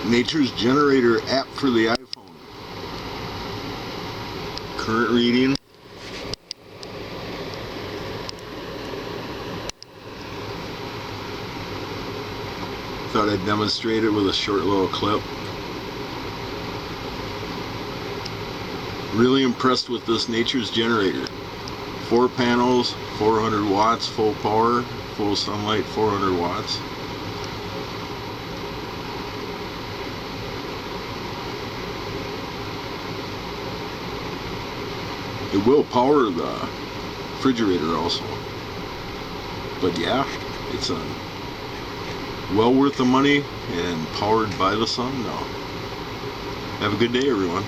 Nature's Generator app for the iPhone. Current reading. Thought I'd demonstrate it with a short little clip. Really impressed with this Nature's Generator. 4 panels, 400 watts, full power, full sunlight, 400 watts. It will power the refrigerator also. But yeah, it's well worth the money and powered by the sun now. Have a good day, everyone.